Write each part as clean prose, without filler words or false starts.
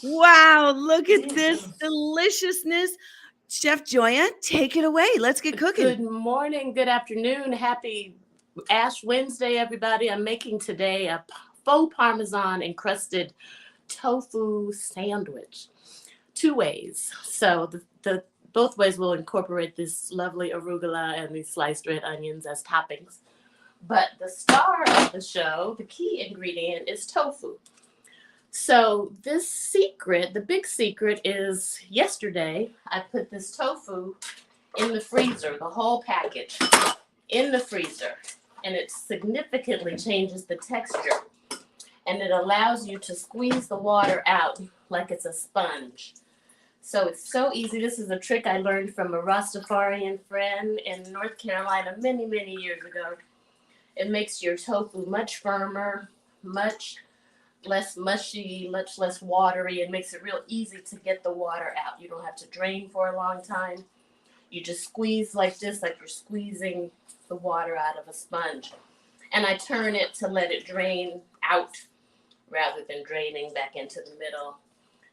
Wow, look at this deliciousness. Chef Joya, take it away. Let's get cooking. Good morning, good afternoon, happy Ash Wednesday, everybody. I'm making today a faux Parmesan encrusted tofu sandwich. Two ways. So the both ways will incorporate this lovely arugula and these sliced red onions as toppings. But the star of the show, the key ingredient, is tofu. So this secret, the big secret is yesterday I put this tofu in the freezer, the whole package in the freezer, and it significantly changes the texture and it allows you to squeeze the water out like it's a sponge. So it's so easy. This is a trick I learned from a Rastafarian friend in North Carolina many, many years ago. It makes your tofu much firmer, much less mushy, much less watery. It makes it real easy to get the water out. You don't have to drain for a long time. You just squeeze like this, like you're squeezing the water out of a sponge. And I turn it to let it drain out rather than draining back into the middle.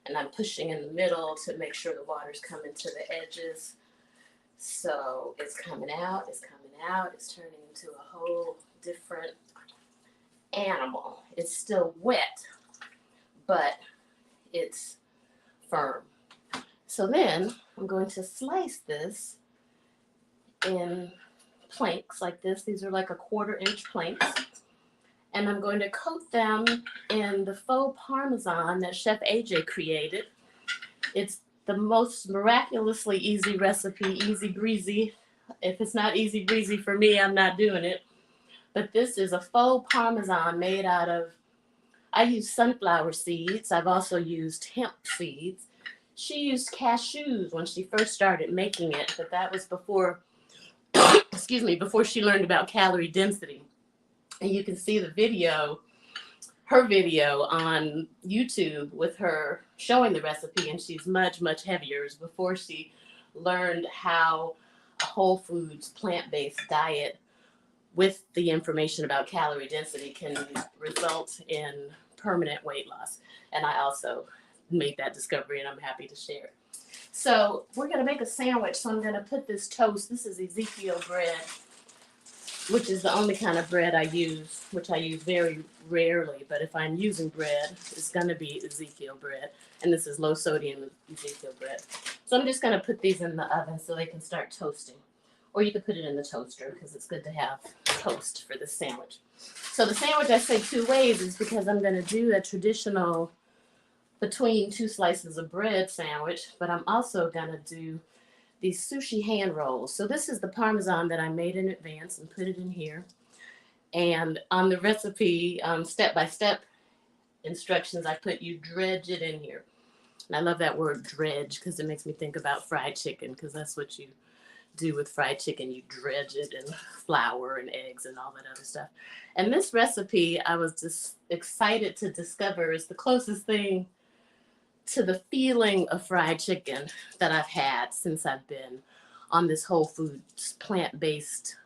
And I'm pushing in the middle to make sure the water's coming to the edges. So it's coming out, it's coming out, it's turning into a whole different animal. It's still wet, but it's firm. So then I'm going to slice this in planks like this. These are like a 1/4 inch planks. And I'm going to coat them in the faux Parmesan that Chef AJ created. It's the most miraculously easy recipe, easy breezy. If it's not easy breezy for me, I'm not doing it. But this is a faux Parmesan made out of, I use sunflower seeds. I've also used hemp seeds. She used cashews when she first started making it, but that was before, excuse me, before she learned about calorie density. And you can see the video, her video on YouTube with her showing the recipe, and she's much, much heavier. It was before she learned how a whole foods, plant-based diet with the information about calorie density can result in permanent weight loss. And I also made that discovery, and I'm happy to share it. So we're going to make a sandwich. So I'm going to put this toast. This is Ezekiel bread, which is the only kind of bread I use, which I use very rarely. But if I'm using bread, it's going to be Ezekiel bread. And this is low sodium Ezekiel bread. So I'm just going to put these in the oven so they can start toasting. Or you could put it in the toaster because it's good to have toast for this sandwich. So the sandwich, I say two ways, is because I'm going to do a traditional between two slices of bread sandwich, but I'm also going to do these sushi hand rolls. So this is the Parmesan that I made in advance and put it in here. And on the recipe, step-by-step instructions, I put you dredge it in here. And I love that word dredge because it makes me think about fried chicken, because that's what you do with fried chicken. You dredge it in flour and eggs and all that other stuff. And this recipe, I was just excited to discover, is the closest thing to the feeling of fried chicken that I've had since I've been on this whole foods plant-based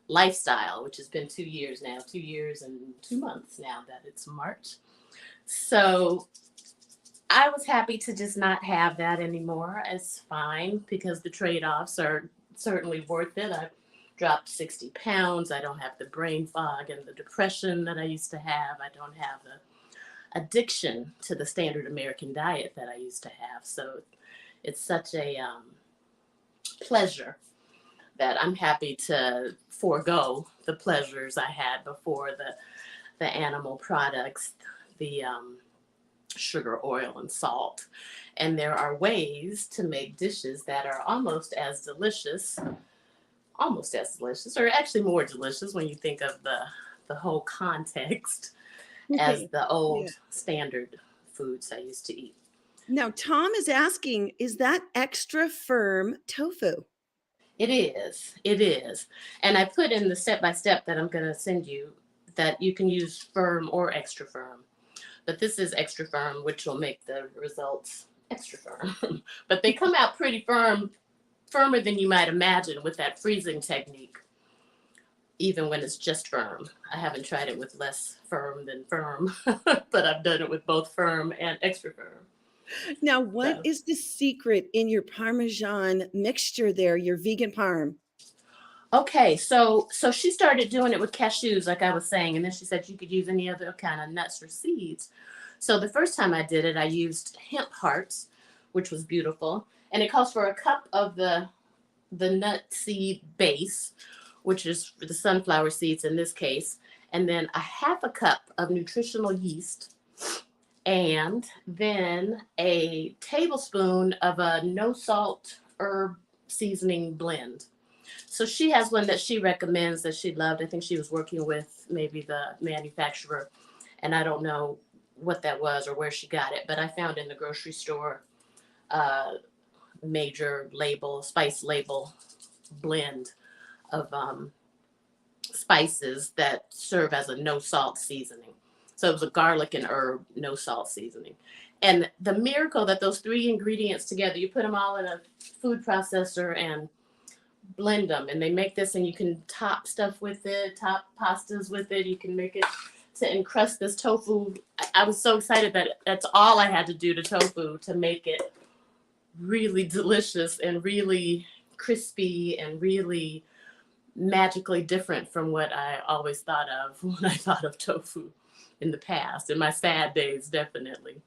lifestyle, which has been 2 years now, 2 years and 2 months now that it's March. So I was happy to just not have that anymore. It's fine because the trade-offs are certainly worth it. I've dropped 60 pounds. I don't have the brain fog and the depression that I used to have. I don't have the addiction to the standard American diet that I used to have. So it's such a pleasure that I'm happy to forego the pleasures I had before, the animal products, the sugar, oil, and salt. And there are ways to make dishes that are almost as delicious, or actually more delicious when you think of the whole context as the Yeah. old standard foods I used to eat. Now, Tom is asking, is that extra firm tofu? It is. It is. And I put in the step by step that I'm going to send you that you can use firm or extra firm. But this is extra firm, which will make the results extra firm. But they come out pretty firm, firmer than you might imagine with that freezing technique. even when it's just firm. I haven't tried it with less firm than firm, but I've done it with both firm and extra firm. Now, what So, is the secret in your Parmesan mixture there, your vegan parm? okay, so she started doing it with cashews, like I was saying, and then she said you could use any other kind of nuts or seeds. So the first time I did it, I used hemp hearts, which was beautiful, and it calls for a cup of the nut seed base, which is the sunflower seeds in this case, and then a half a cup of nutritional yeast, and then a tablespoon of a no salt herb seasoning blend. So she has one that she recommends that she loved. I think she was working with maybe the manufacturer, and I don't know what that was or where she got it, but I found in the grocery store major label, spice label blend of spices that serve as a no salt seasoning. So it was a garlic and herb no salt seasoning. And the miracle that those three ingredients together, you put them all in a food processor and blend them, and they make this, and you can top stuff with it, top pastas with it. You can make it to encrust this tofu. I was so excited that that's all I had to do to tofu to make it really delicious and really crispy and really magically different from what I always thought of when I thought of tofu in the past, in my sad days, definitely.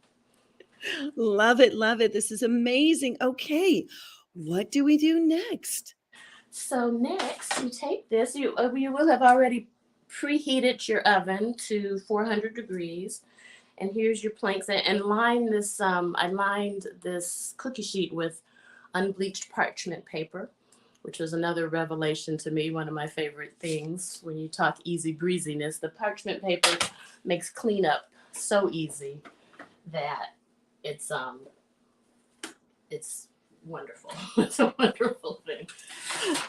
Love it, love it. This is amazing. Okay, what do we do next? So next, you take this. You will have already preheated your oven to 400 degrees, and here's your planks. And line this. I lined this cookie sheet with unbleached parchment paper, which was another revelation to me. One of my favorite things when you talk easy breeziness, the parchment paper makes cleanup so easy that it's wonderful. It's a wonderful thing.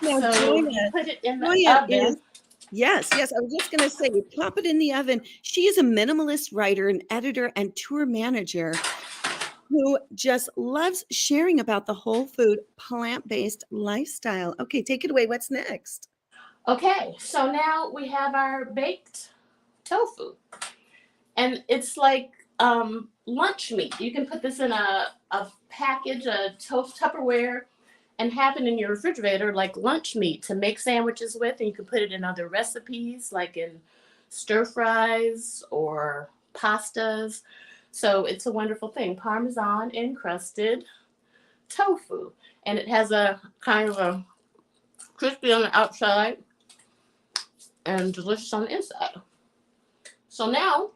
Now, So you Joya, put it in the Joya is oven. yes, yes. I was just going to say, you pop it in the oven. She is a minimalist writer, an editor, and tour manager who just loves sharing about the whole food, plant-based lifestyle. Okay, take it away. What's next? Okay, so now we have our baked tofu, and it's like lunch meat. You can put this in a package, a toast Tupperware, and have it in your refrigerator like lunch meat to make sandwiches with. And you can put it in other recipes like in stir fries or pastas. So it's a wonderful thing. Parmesan encrusted tofu. And it has a kind of a crispy on the outside and delicious on the inside. So now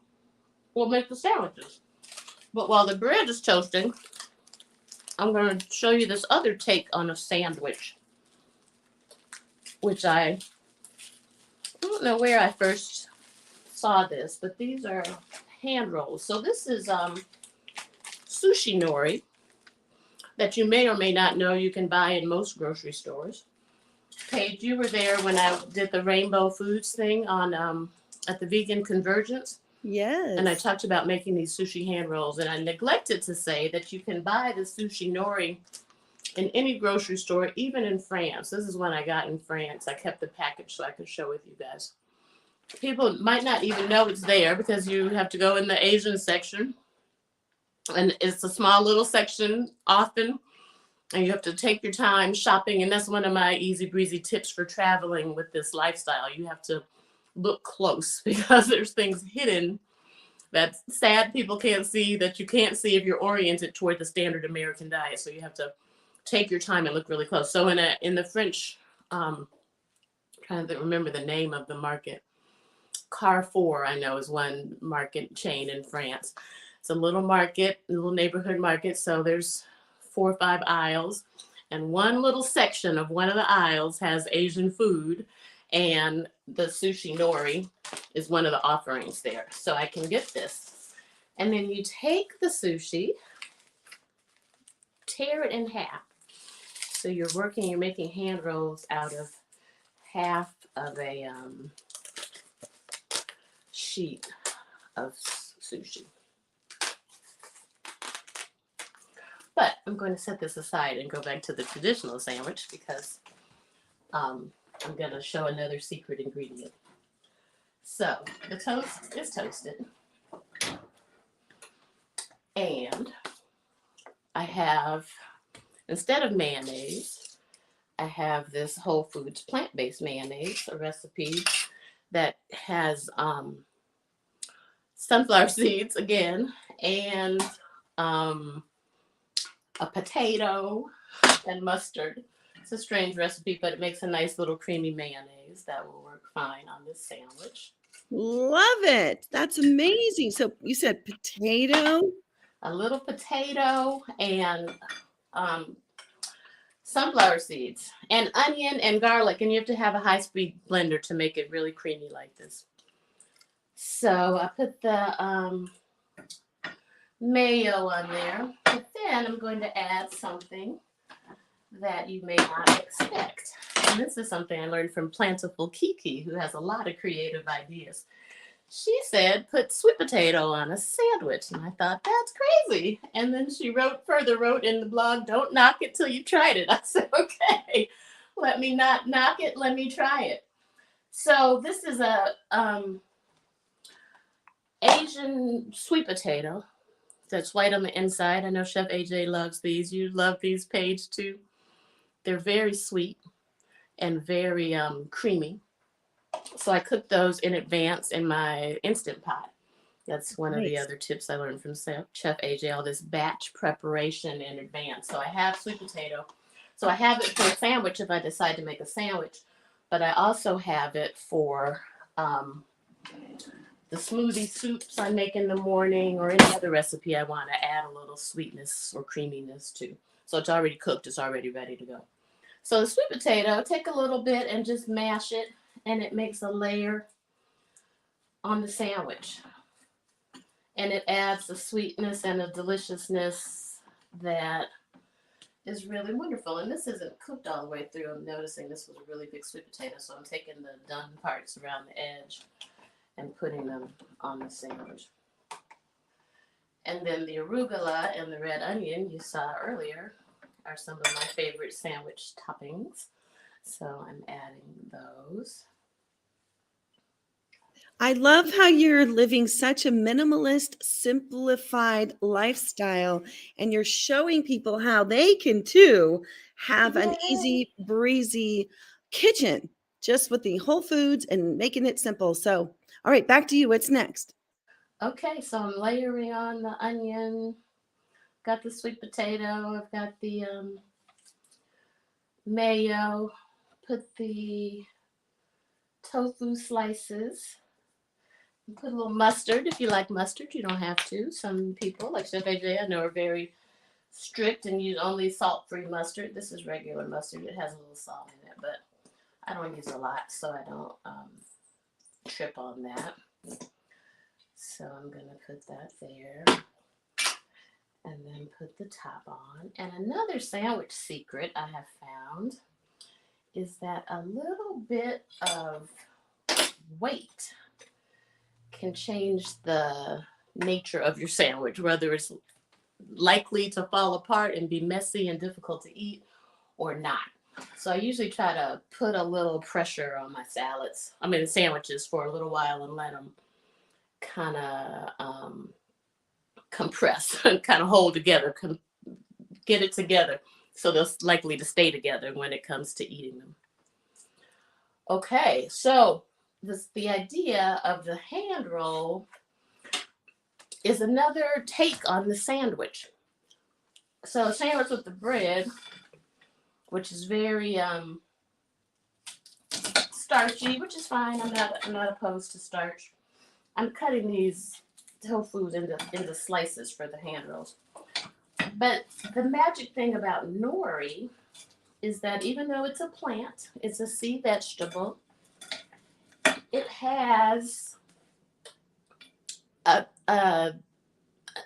we'll make the sandwiches. But while the bread is toasting, I'm going to show you this other take on a sandwich, which I don't know where I first saw this, but these are hand rolls. So this is sushi nori that you may or may not know you can buy in most grocery stores. Paige, you were there when I did the Rainbow Foods thing on at the Vegan Convergence. And I Yes. talked about making these sushi hand rolls, and I neglected to say that you can buy the sushi nori in any grocery store, even in France. This is one I got in France. I kept the package so I could show with you guys. People might not even know it's there because you have to go in the Asian section, and it's a small little section often, and you have to take your time shopping. And that's one of my easy breezy tips for traveling with this lifestyle. You have to look close because there's things hidden that sad people can't see, that you can't see if you're oriented toward the standard American diet. So you have to take your time and look really close. So in the French, trying to remember the name of the market, Carrefour, I know, is one market chain in France. It's a little market, a little neighborhood market. So there's 4 or 5 aisles, and one little section of one of the aisles has Asian food, and the sushi nori is one of the offerings there. So I can get this. And then you take the sushi, tear it in half. So you're making hand rolls out of half of a sheet of sushi. But I'm going to set this aside and go back to the traditional sandwich because I'm going to show another secret ingredient. So the toast is toasted. And I have, instead of mayonnaise, I have this Whole Foods plant-based mayonnaise, a recipe that has sunflower seeds again, and a potato and mustard. It's a strange recipe, but it makes a nice little creamy mayonnaise that will work fine on this sandwich. Love it. That's amazing. So you said potato. A little potato and sunflower seeds and onion and garlic, and you have to have a high-speed blender to make it really creamy like this. So I put the mayo on there, but then I'm going to add something that you may not expect. And this is something I learned from Plantiful Kiki, who has a lot of creative ideas. She said, put sweet potato on a sandwich. And I thought, that's crazy. And then she further wrote in the blog, don't knock it till you tried it. I said, okay, let me not knock it. Let me try it. So this is a Asian sweet potato that's white on the inside. I know Chef AJ loves these. You love these, Paige, too. They're very sweet and very creamy. So I cooked those in advance in my Instant Pot. That's one of the other tips I learned from Chef AJ, all this batch preparation in advance. So I have sweet potato. So I have it for a sandwich if I decide to make a sandwich. But I also have it for the smoothie soups I make in the morning or any other recipe I want to add a little sweetness or creaminess to. So it's already cooked. It's already ready to go. So the sweet potato, take a little bit and just mash it, and it makes a layer on the sandwich. And it adds a sweetness and a deliciousness that is really wonderful. And this isn't cooked all the way through. I'm noticing this was a really big sweet potato, so I'm taking the done parts around the edge and putting them on the sandwich. And then the arugula and the red onion you saw earlier are some of my favorite sandwich toppings. So I'm adding those. I love how you're living such a minimalist, simplified lifestyle, and you're showing people how they can too have an easy, breezy kitchen just with the whole foods and making it simple. So, all right, back to you. What's next? Okay, so I'm layering on the onion. Got the sweet potato. I've got the mayo. Put the tofu slices. Put a little mustard if you like mustard. You don't have to. Some people, like Chef AJ, I know are very strict and use only salt-free mustard. This is regular mustard. It has a little salt in it, but I don't use a lot, so I don't trip on that. So I'm going to put that there. And then put the top on. And another sandwich secret I have found is that a little bit of weight can change the nature of your sandwich, whether it's likely to fall apart and be messy and difficult to eat or not. So I usually try to put a little pressure on my sandwiches for a little while and let them kind of compress and kind of hold together, get it together so they're likely to stay together when it comes to eating them. Okay, so the idea of the hand roll is another take on the sandwich. So a sandwich with the bread, which is very starchy, which is fine. I'm not opposed to starch. I'm cutting these tofus into slices for the hand rolls. But the magic thing about nori is that even though it's a plant, it's a sea vegetable, it has a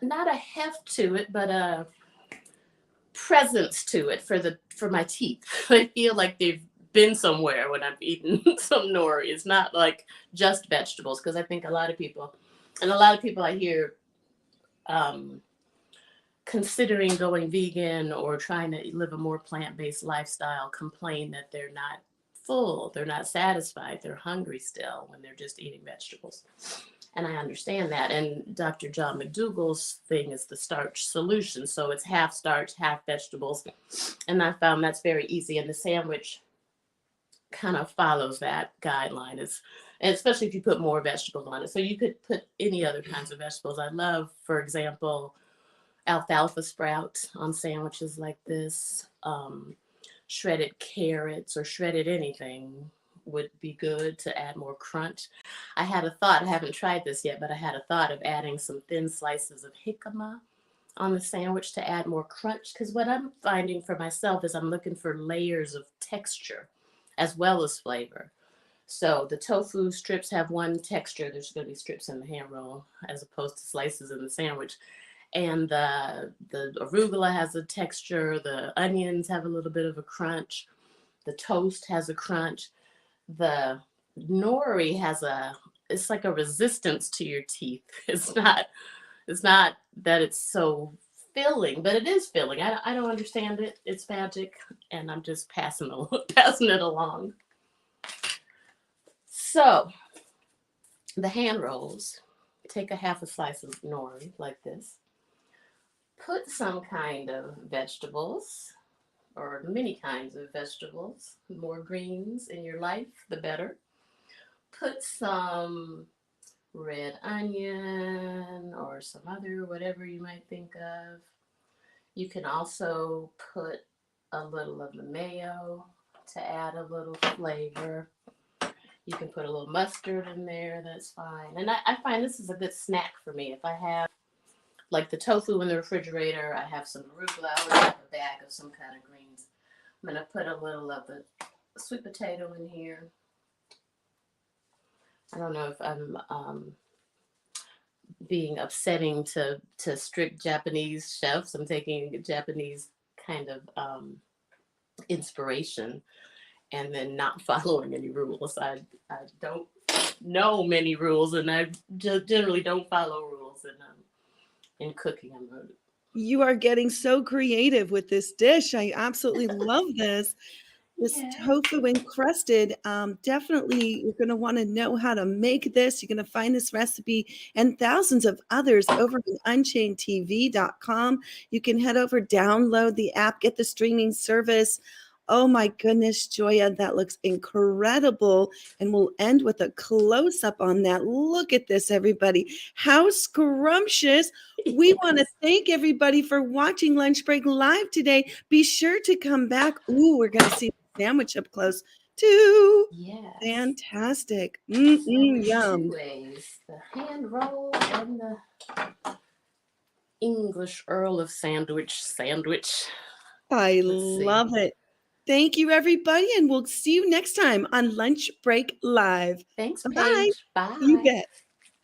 not a heft to it, but a presence to it for my teeth. I feel like they've been somewhere when I've eaten some nori. It's not like just vegetables, because I think a lot of people I hear considering going vegan or trying to live a more plant-based lifestyle complain that they're not full. They're not satisfied. They're hungry still when they're just eating vegetables. And I understand that. And Dr. John McDougall's thing is the starch solution. So it's half starch, half vegetables. And I found that's very easy. And the sandwich kind of follows that guideline. And especially if you put more vegetables on it. So you could put any other kinds of vegetables. I love, for example, alfalfa sprouts on sandwiches like this. Shredded carrots or shredded anything would be good to add more crunch. I had a thought, I haven't tried this yet, but I had a thought of adding some thin slices of jicama on the sandwich to add more crunch. Because what I'm finding for myself is I'm looking for layers of texture as well as flavor. So the tofu strips have one texture. There's going to be strips in the hand roll as opposed to slices in the sandwich. And the arugula has a texture. The onions have a little bit of a crunch. The toast has a crunch. The nori has it's like a resistance to your teeth. It's not that it's so filling, but it is filling. I don't understand it. It's magic, and I'm just passing it along. So the hand rolls, take a half a slice of nori like this. Put some kind of vegetables or many kinds of vegetables, the more greens in your life, the better. Put some red onion or some other, whatever you might think of. You can also put a little of the mayo to add a little flavor. You can put a little mustard in there, that's fine. And I find this is a good snack for me. If I have like the tofu in the refrigerator, I have some arugula, I always have a bag of some kind of greens. I'm gonna put a little of the sweet potato in here. I don't know if I'm being upsetting to strict Japanese chefs. I'm taking a Japanese kind of inspiration and then not following any rules. I don't know many rules, and I generally don't follow rules in cooking. You are getting so creative with this dish. I absolutely love this. This tofu encrusted, definitely you're going to want to know how to make this. You're going to find this recipe and thousands of others over at UnChainedTV.com. You can head over, download the app, get the streaming service. Oh my goodness, Joya, that looks incredible. And we'll end with a close-up on that. Look at this, everybody. How scrumptious. We want to thank everybody for watching Lunch Break Live today. Be sure to come back. Ooh, we're going to see the sandwich up close too. Yes. Fantastic. Yum. Two ways, the hand roll and the English Earl of Sandwich. I love it. Thank you, everybody, and we'll see you next time on Lunch Break Live. Thanks, Bye. Paige. Bye. You bet.